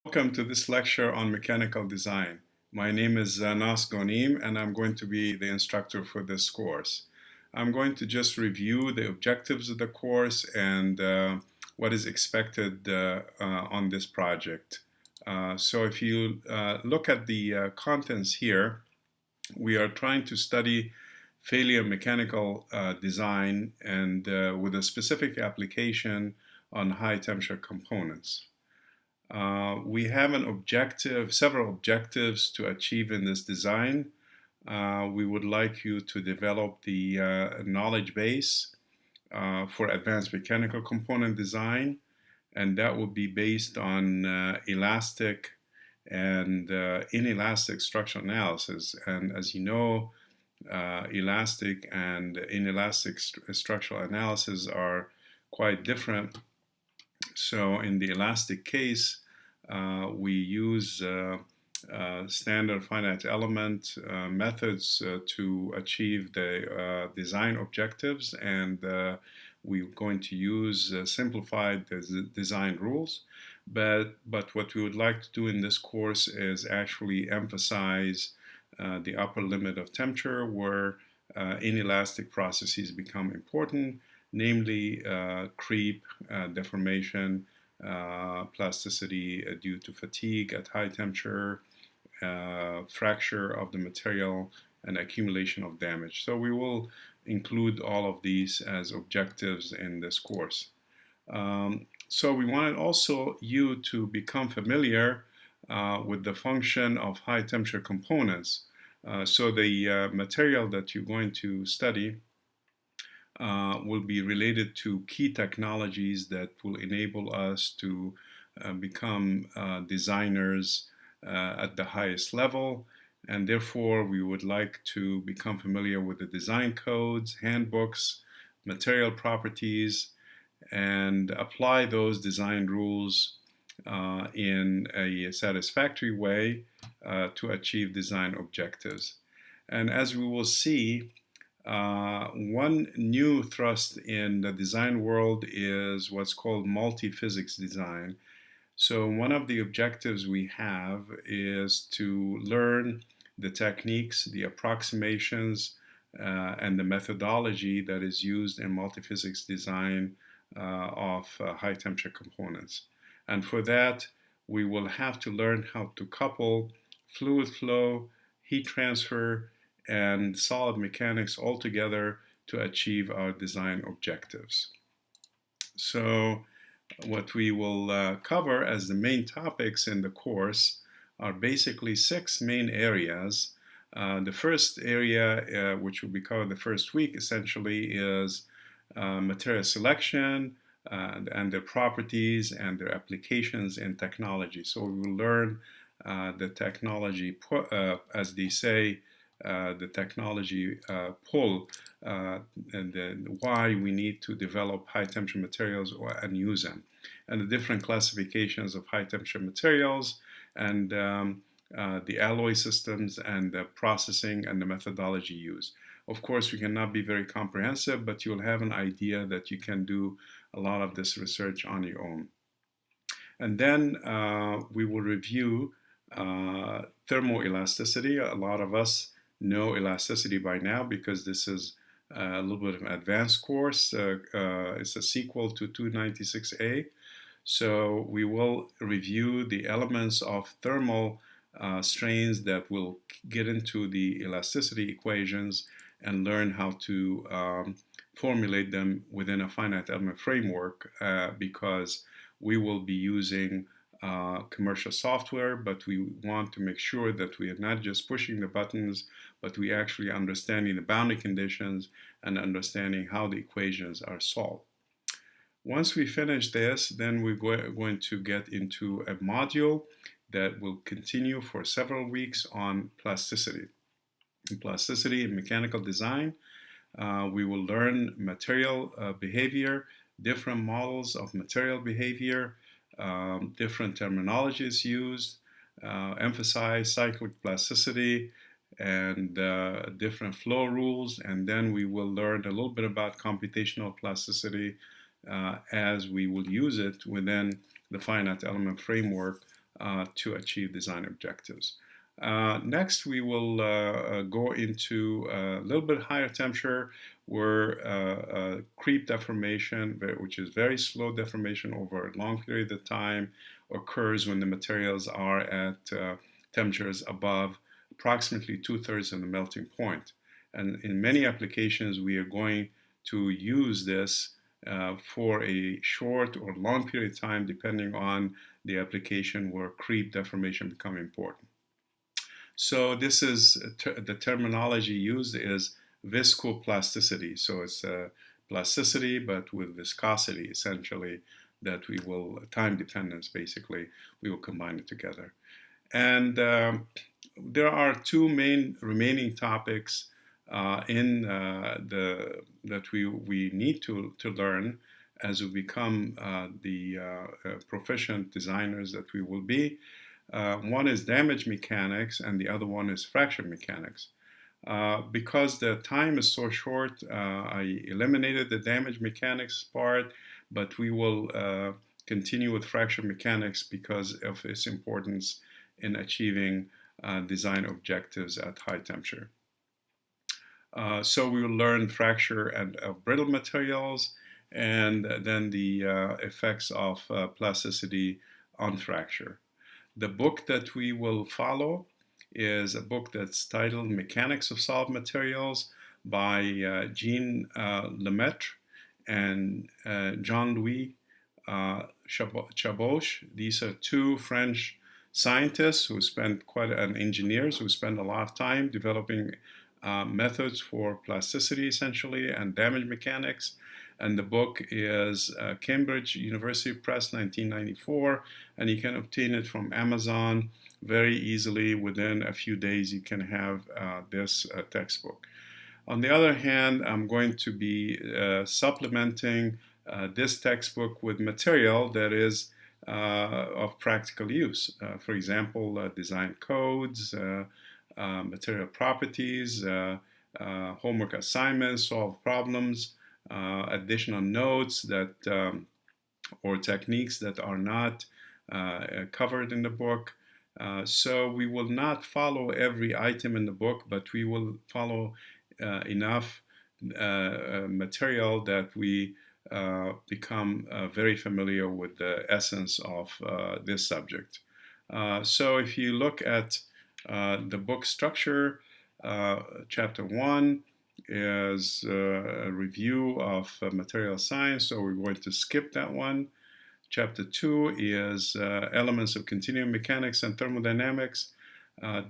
Welcome to this lecture on mechanical design. My name is Nas Ghonim, and I'm going to be the instructor for this course. I'm going to just review the objectives of the course and what is expected on this project. So if you look at the contents here, we are trying to study failure mechanical design and with a specific application on high temperature components. We have several objectives to achieve in this design. We would like you to develop the knowledge base for advanced mechanical component design, and that will be based on elastic and inelastic structural analysis. And as you know, elastic and inelastic structural analysis are quite different. So in the elastic case, we use standard finite element methods to achieve the design objectives, and we're going to use simplified design rules. But what we would like to do in this course is actually emphasize the upper limit of temperature where inelastic processes become important, namely creep, deformation, plasticity due to fatigue at high temperature, fracture of the material, and accumulation of damage. So we will include all of these as objectives in this course. So we wanted also you to become familiar with the function of high temperature components. So the material that you're going to study will be related to key technologies that will enable us to become designers at the highest level. And therefore, we would like to become familiar with the design codes, handbooks, material properties, and apply those design rules in a satisfactory way to achieve design objectives. And as we will see, one new thrust in the design world is what's called multi-physics design. So one of the objectives we have is to learn the techniques, the approximations, and the methodology that is used in multi-physics design of high temperature components. And for that, we will have to learn how to couple fluid flow, heat transfer, and solid mechanics all together to achieve our design objectives. So what we will cover as the main topics in the course are basically 6 main areas. The first area, which will be covered the first week, essentially is material selection and their properties and their applications in technology. So we will learn the technology, as they say, the technology pull and why we need to develop high temperature materials and use them, and the different classifications of high temperature materials, and the alloy systems and the processing and the methodology used. Of course, we cannot be very comprehensive, but you'll have an idea that you can do a lot of this research on your own. And then we will review thermoelasticity. A lot of us know elasticity by now because this is a little bit of an advanced course. It's a sequel to 296A. So we will review the elements of thermal strains that will get into the elasticity equations and learn how to formulate them within a finite element framework because we will be using commercial software, but we want to make sure that we are not just pushing the buttons, but we actually understanding the boundary conditions and understanding how the equations are solved. Once we finish this, then we're going to get into a module that will continue for several weeks on plasticity. In plasticity in mechanical design, we will learn material behavior, different models of material behavior, different terminologies used, emphasize cyclic plasticity and different flow rules, and then we will learn a little bit about computational plasticity as we will use it within the finite element framework to achieve design objectives. Next, we will go into a little bit higher temperature where creep deformation, which is very slow deformation over a long period of time, occurs when the materials are at temperatures above approximately 2/3 of the melting point. And in many applications, we are going to use this for a short or long period of time, depending on the application where creep deformation become important. So this is the terminology used is viscoplasticity. So it's plasticity, but with viscosity, essentially, that we will, time dependence, basically, we will combine it together. And there are two main remaining topics that we need to learn as we become the proficient designers that we will be. One is damage mechanics, and the other one is fracture mechanics. Because the time is so short, I eliminated the damage mechanics part, but we will continue with fracture mechanics because of its importance in achieving design objectives at high temperature. So we will learn fracture and brittle materials, and then the effects of plasticity on fracture. The book that we will follow is a book that's titled Mechanics of Solid Materials by Jean Lemaitre and Jean-Louis Chaboche. These are two French scientists who spent engineers who spent a lot of time developing methods for plasticity, essentially, and damage mechanics. And the book is Cambridge University Press, 1994, and you can obtain it from Amazon very easily. Within a few days, you can have this textbook. On the other hand, I'm going to be supplementing this textbook with material that is of practical use. For example, design codes, material properties, homework assignments, solve problems, additional notes that or techniques that are not covered in the book. So we will not follow every item in the book, but we will follow enough material that we become very familiar with the essence of this subject. So if you look at the book structure, chapter 1 is a review of material science, so we're going to skip that one. Chapter 2 is elements of continuum mechanics and thermodynamics.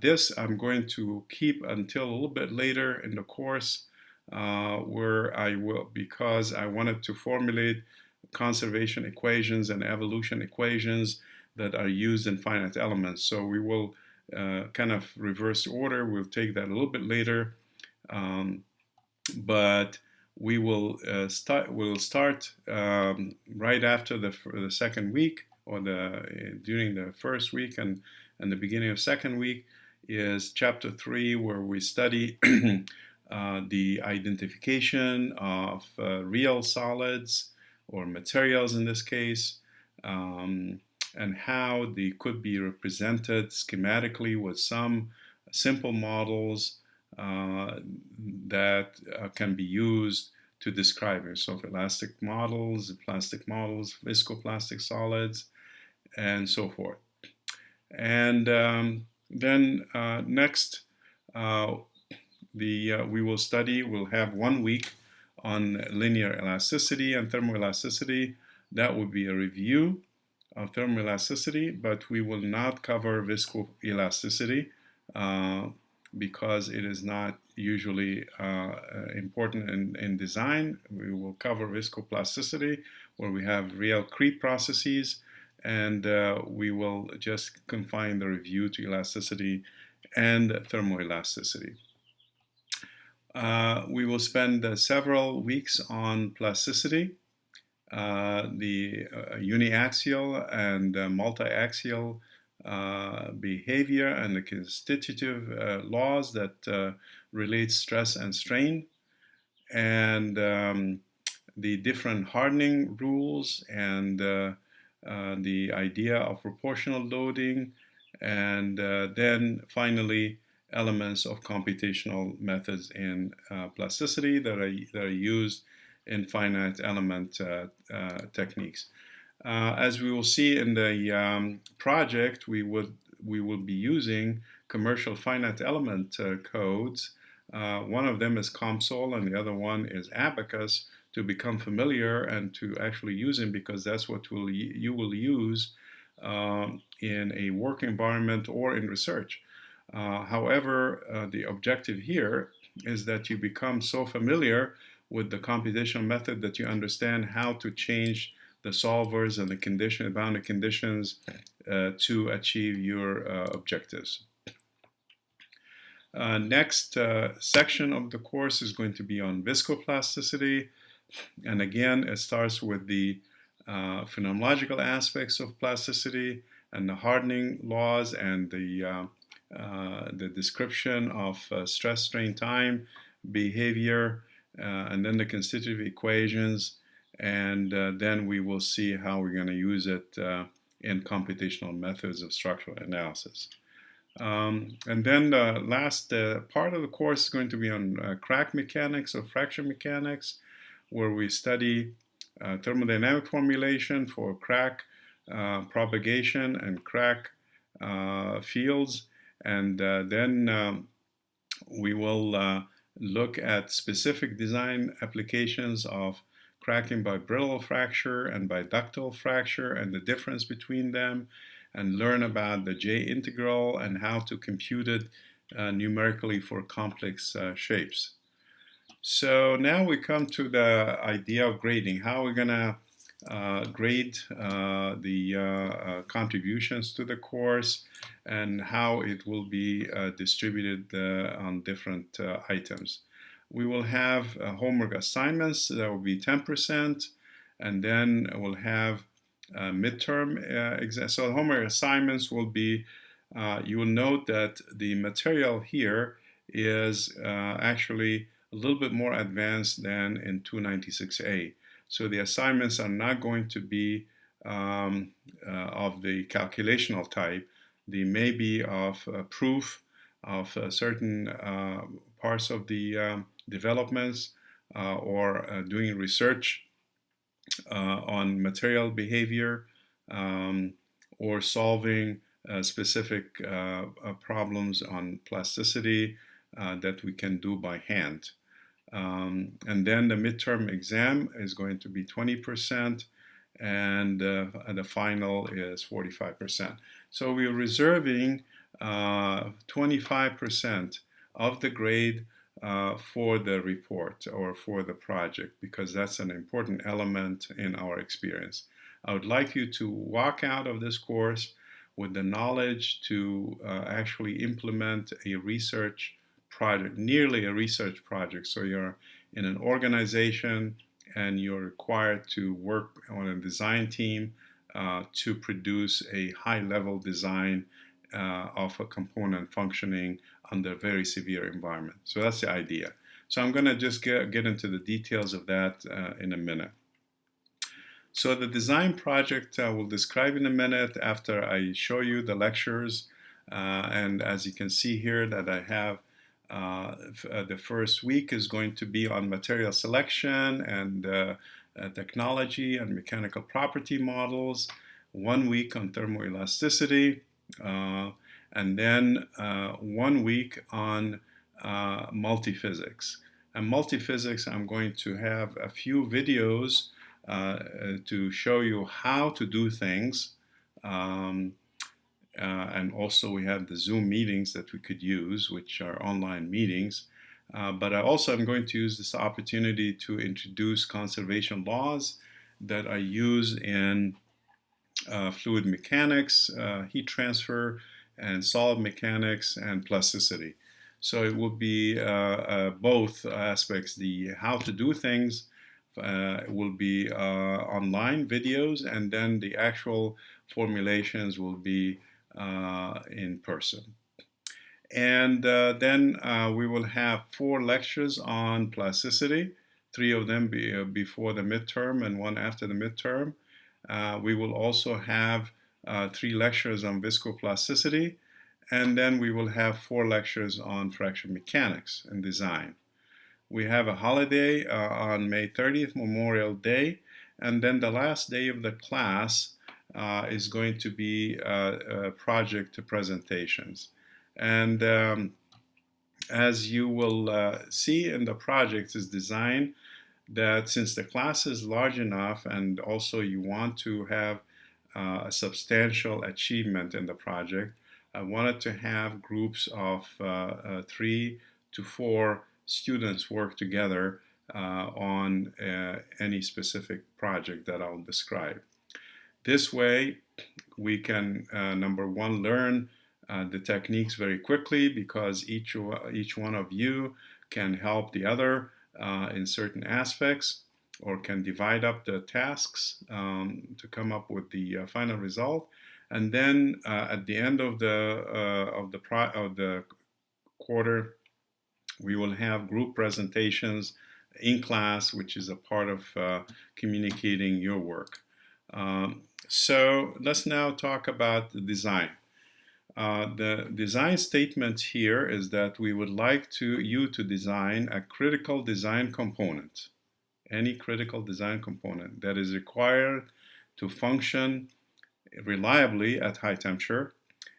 This I'm going to keep until a little bit later in the course, where I will, because I wanted to formulate conservation equations and evolution equations that are used in finite elements. So we will kind of reverse order. We'll take that a little bit later. But we will start right after the second week, or during the first week and the beginning of second week is chapter 3, where we study the identification of real solids or materials in this case, and how they could be represented schematically with some simple models that can be used to describe it. So elastic models, plastic models, viscoplastic solids, and so forth. And then next, we'll have 1 week on linear elasticity and thermoelasticity. That would be a review of thermoelasticity, but we will not cover viscoelasticity because it is not usually important in design. We will cover viscoplasticity, where we have real creep processes, and we will just confine the review to elasticity and thermoelasticity. We will spend several weeks on plasticity, the uniaxial and multi-axial behavior and the constitutive laws that relate stress and strain, and the different hardening rules and the idea of proportional loading, and then finally elements of computational methods in plasticity that are used in finite element techniques. As we will see in the project, we will be using commercial finite element codes. One of them is COMSOL and the other one is Abacus, to become familiar and to actually use them, because that's what you will use in a work environment or in research. However, the objective here is that you become so familiar with the computational method that you understand how to change the solvers and the boundary conditions to achieve your objectives. Next section of the course is going to be on viscoplasticity. And again, it starts with the phenomenological aspects of plasticity and the hardening laws and the description of stress, strain, time, behavior, and then the constitutive equations. And then we will see how we're going to use it in computational methods of structural analysis. And then the last part of the course is going to be on crack mechanics or fracture mechanics, where we study thermodynamic formulation for crack propagation and crack fields. And then we will look at specific design applications of cracking by brittle fracture and by ductile fracture and the difference between them, and learn about the J integral and how to compute it numerically for complex shapes. So now we come to the idea of grading. How we're going to grade the contributions to the course and how it will be distributed on different items. We will have homework assignments that will be 10%, and then we'll have midterm exam. So homework assignments will be, you will note that the material here is actually a little bit more advanced than in 296A. So the assignments are not going to be of the calculational type. They may be of proof of certain parts of the developments or doing research on material behavior or solving specific problems on plasticity that we can do by hand. And then the midterm exam is going to be 20%, and the final is 45%. So we're reserving 25% of the grade for the report or for the project, because that's an important element in our experience. I would like you to walk out of this course with the knowledge to actually implement a research project, nearly a research project. So you're in an organization and you're required to work on a design team to produce a high-level design of a component functioning under a very severe environment. So that's the idea. So I'm going to just get into the details of that in a minute. So the design project we'll describe in a minute after I show you the lectures. And as you can see here that I have the first week is going to be on material selection and technology and mechanical property models. 1 week on thermoelasticity. And then 1 week on multiphysics. And multiphysics, I'm going to have a few videos to show you how to do things. And also we have the Zoom meetings that we could use, which are online meetings. But I also am going to use this opportunity to introduce conservation laws that are used in fluid mechanics, heat transfer, and solid mechanics, and plasticity. So it will be both aspects. The how to do things will be online videos, and then the actual formulations will be in person. And then we will have 4 lectures on plasticity, 3 of them before the midterm and 1 after the midterm. We will also have 3 lectures on viscoplasticity, and then we will have 4 lectures on fracture mechanics and design. We have a holiday on May 30th, Memorial Day, and then the last day of the class is going to be project presentations. And as you will see in the project is design, that since the class is large enough and also you want to have a substantial achievement in the project, I wanted to have groups of 3 to 4 students work together on any specific project that I'll describe. This way, we can, number one, learn the techniques very quickly because each one of you can help the other in certain aspects or can divide up the tasks to come up with the final result. And then at the end of the quarter, we will have group presentations in class, which is a part of communicating your work. So let's now talk about the design. The design statement here is that we would like you to design a critical design component, any critical design component that is required to function reliably at high temperature.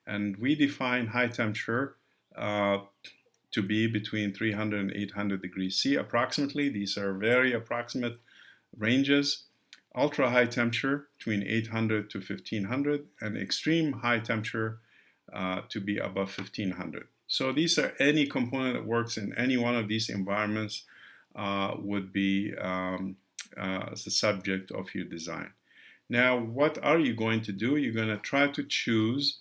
And we define high temperature to be between 300 and 800 degrees C approximately. These are very approximate ranges. Ultra high temperature between 800 to 1500, and extreme high temperature to be above 1500. So these are any component that works in any one of these environments would be the subject of your design. Now, what are you going to do? You're going to try to choose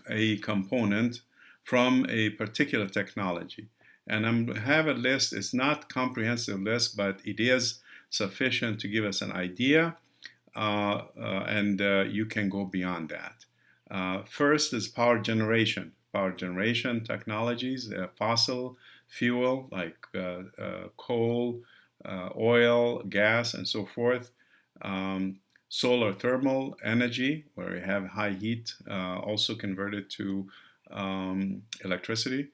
a component from a particular technology. And I have a list. It's not a comprehensive list, but it is sufficient to give us an idea, and you can go beyond that. First is power generation. Power generation technologies, fossil fuel like coal, oil, gas, and so forth. Solar thermal energy, where we have high heat, also converted to electricity.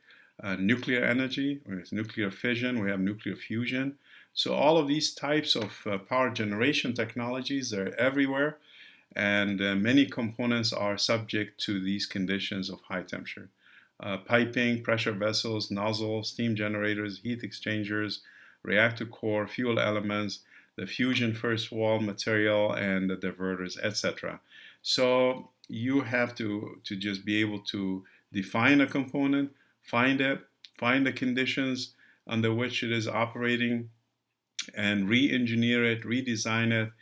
Nuclear energy, where it's nuclear fission, we have nuclear fusion. So all of these types of power generation technologies are everywhere, and many components are subject to these conditions of high temperature. Piping, pressure vessels, nozzles, steam generators, heat exchangers, reactor core, fuel elements, the fusion first wall material, and the diverters, etc. So you have to just be able to define a component, find it, find the conditions under which it is operating, and re-engineer it, redesign it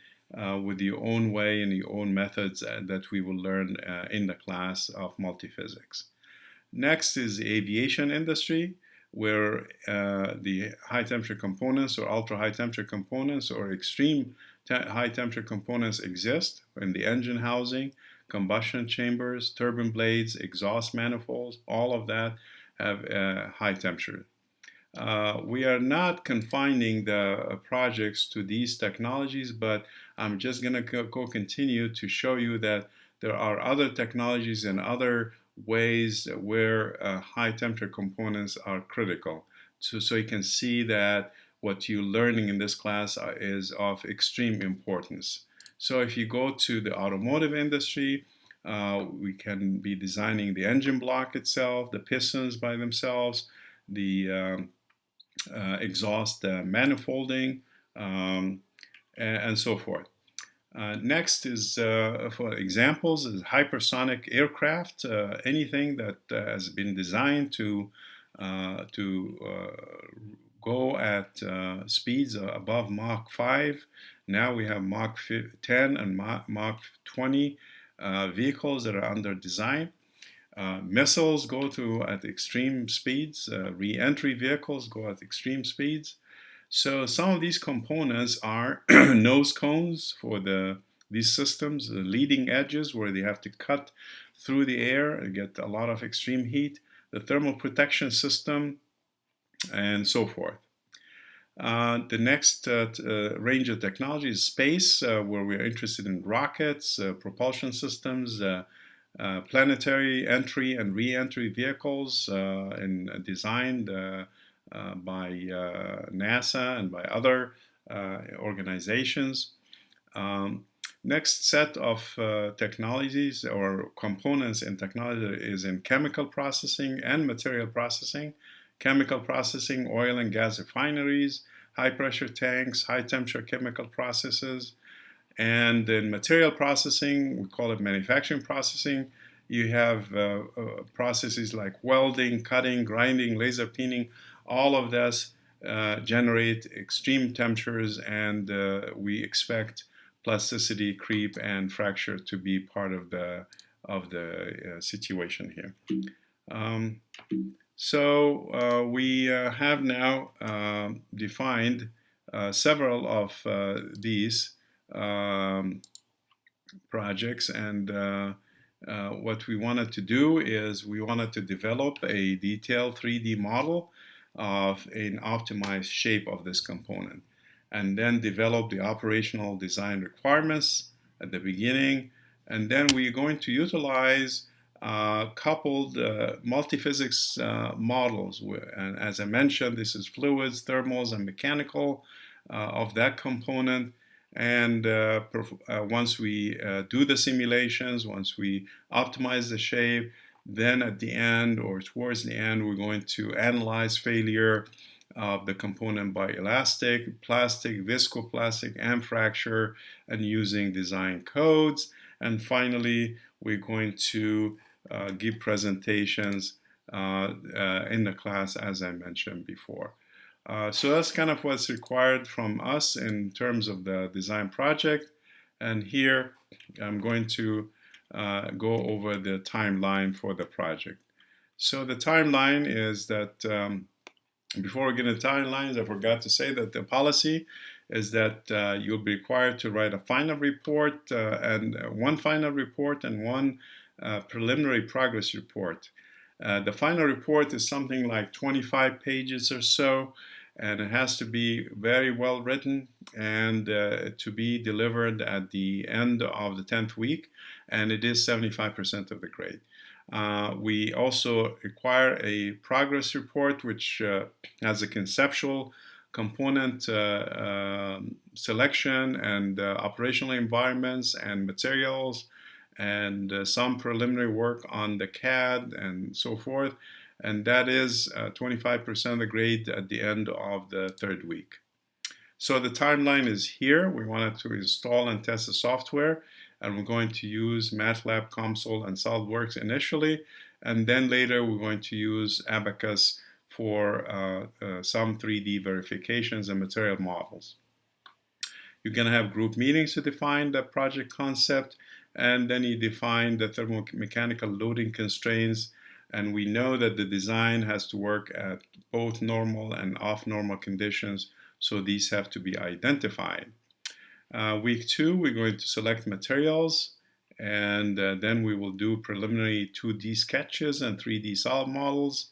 with your own way and your own methods that we will learn in the class of multiphysics. Next is the aviation industry, where the high temperature components or ultra high temperature components or extreme high temperature components exist in the engine housing, combustion chambers, turbine blades, exhaust manifolds. All of that have high temperature. We are not confining the projects to these technologies, but I'm just going to go continue to show you that there are other technologies and other ways where high temperature components are critical. So you can see that what you're learning in this class is of extreme importance. So if you go to the automotive industry, we can be designing the engine block itself, the pistons by themselves, the exhaust manifolding, and so forth. Next is, for examples, is hypersonic aircraft, anything that has been designed to go at speeds above Mach 5. Now we have Mach 10 and Mach 20 vehicles that are under design. Missiles go at extreme speeds. Re-entry vehicles go at extreme speeds. So some of these components are nose cones for these systems, the leading edges where they have to cut through the air and get a lot of extreme heat, the thermal protection system, and so forth. The next range of technology is space, where we're interested in rockets, propulsion systems, planetary entry and re-entry vehicles, and designed by NASA and by other organizations. Um, Next set of technologies or components in technology is in chemical processing and material processing. Chemical processing, oil and gas refineries, high pressure tanks, high temperature chemical processes. And in material processing, we call it manufacturing processing. You have processes like welding, cutting, grinding, laser peening. All of this generate extreme temperatures, and we expect plasticity, creep, and fracture to be part of the situation here. Um, we have now defined several of these um, projects, and what we wanted to do is we wanted to develop a detailed 3D model of an optimized shape of this component, and then develop the operational design requirements at the beginning, and then we're going to utilize coupled multiphysics models. And as I mentioned, this is fluids, thermals, and mechanical of that component. And once we do the simulations, once we optimize the shape, then at the end or towards the end, we're going to analyze failure of the component by elastic, plastic, viscoplastic, and fracture, and using design codes. And finally, we're going to give presentations in the class, as I mentioned before. So that's kind of what's required from us in terms of the design project. And here I'm going to go over the timeline for the project. So the timeline is that before we get into timelines, I forgot to say that the policy is that you'll be required to write a final report and one final report and one preliminary progress report. The final report is something like 25 pages or so, and it has to be very well written and to be delivered at the end of the 10th week, and it is 75% of the grade. We also require a progress report which has a conceptual component selection and operational environments and materials and some preliminary work on the CAD and so forth. And that is 25% of the grade at the end of the third week. So the timeline is here. We wanted to install and test the software, and we're going to use MATLAB, COMSOL, and SOLIDWORKS initially, and then later we're going to use Abacus for some 3D verifications and material models. You're going to have group meetings to define the project concept, and then you define the thermomechanical loading constraints, and we know that the design has to work at both normal and off-normal conditions, so these have to be identified. Week 2, we're going to select materials, and then we will do preliminary 2D sketches and 3D solid models,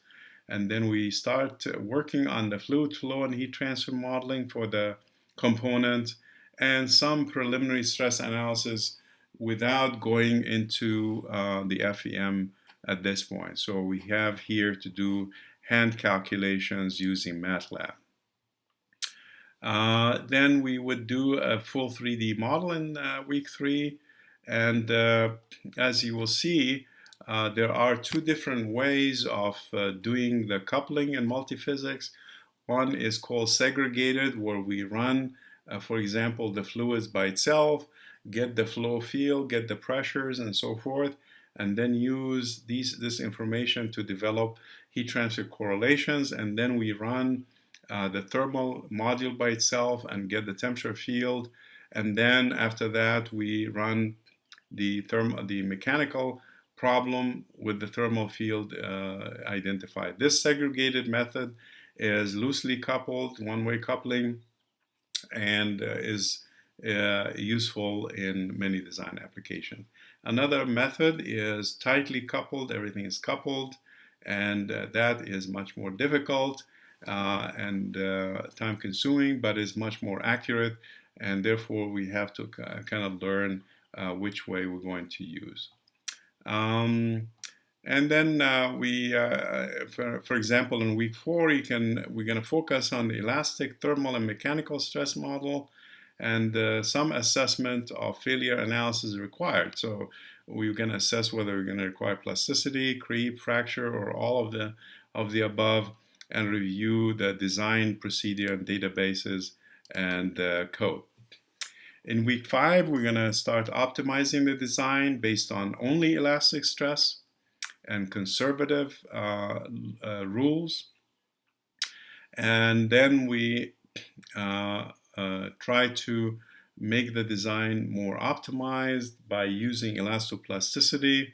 and then we start working on the fluid flow and heat transfer modeling for the component and some preliminary stress analysis without going into the FEM at this point. So we have here to do hand calculations using MATLAB. Then we would do a full 3D model in week 3, and as you will see, there are two different ways of doing the coupling in multiphysics. One is called segregated, where we run, for example, the fluids by itself, get the flow field, get the pressures, and so forth, and then use this information to develop heat transfer correlations, and then we run the thermal module by itself and get the temperature field, and then after that we run the mechanical problem with the thermal field identified. This segregated method is loosely coupled, one-way coupling, and is useful in many design applications. Another method is tightly coupled, everything is coupled, and that is much more difficult. and time consuming, but is much more accurate, and therefore we have to kind of learn which way we're going to use. And then for example, in week 4, we're going to focus on the elastic, thermal, and mechanical stress model, and some assessment of failure analysis required. So we're going to assess whether we're going to require plasticity, creep, fracture, or all of the above, and review the design procedure and databases and code. In week 5, we're going to start optimizing the design based on only elastic stress and conservative rules. And then we try to make the design more optimized by using elastoplasticity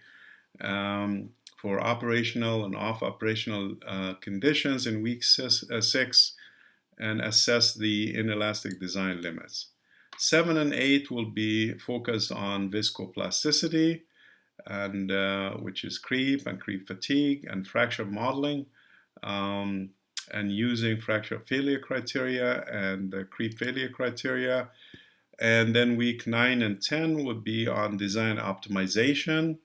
for operational and off-operational conditions in week 6, and assess the inelastic design limits. 7 and 8 will be focused on viscoplasticity, and which is creep and creep fatigue and fracture modeling, and using fracture failure criteria and creep failure criteria. And then week 9 and 10 would be on design optimization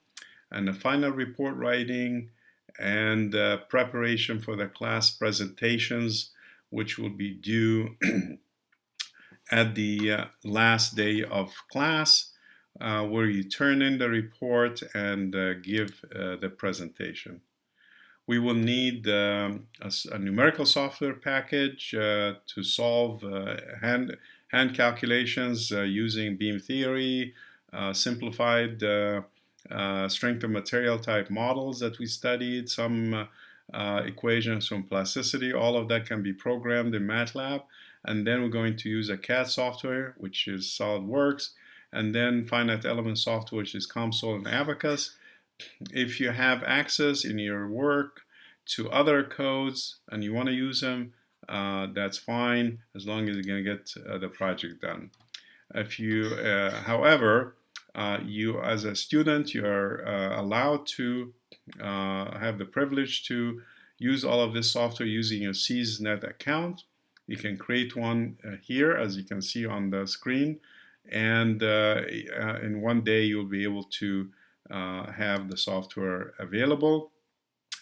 and the final report writing and preparation for the class presentations, which will be due at the last day of class, where you turn in the report and give the presentation. We will need a numerical software package to solve hand calculations using beam theory, simplified strength of material type models that we studied, some equations from plasticity. All of that can be programmed in MATLAB. And then we're going to use a CAD software, which is SolidWorks, and then finite element software, which is COMSOL and Abacus. If you have access in your work to other codes and you want to use them, that's fine, as long as you're going to get the project done. If you, however, you as a student, you're allowed to have the privilege to use all of this software using your CSNet account. You can create one here, as you can see on the screen, and in one day you'll be able to have the software available,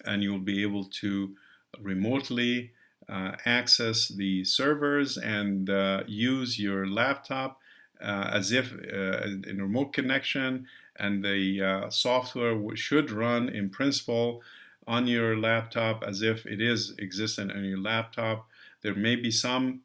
and you'll be able to remotely access the servers and use your laptop as if in remote connection, and the software should run in principle on your laptop as if it is existent on your laptop. There may be some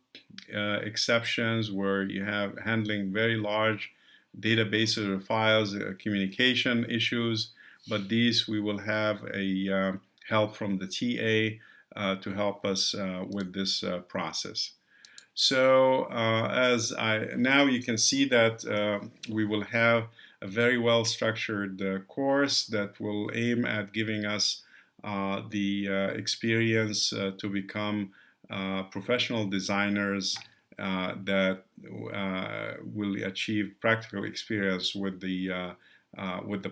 exceptions where you have handling very large databases or files, communication issues, but these we will have a help from the TA to help us with this process. So now you can see that we will have a very well structured course that will aim at giving us the experience to become professional designers that will achieve practical experience with the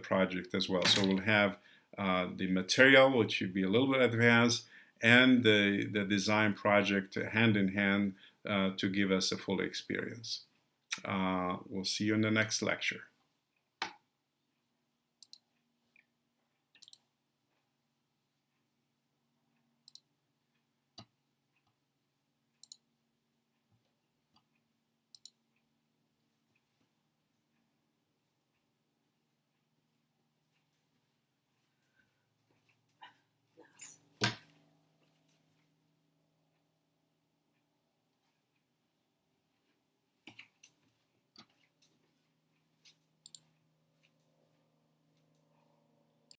project as well. So we'll have the material, which should be a little bit advanced, and the design project hand in hand to give us a full experience. We'll see you in the next lecture.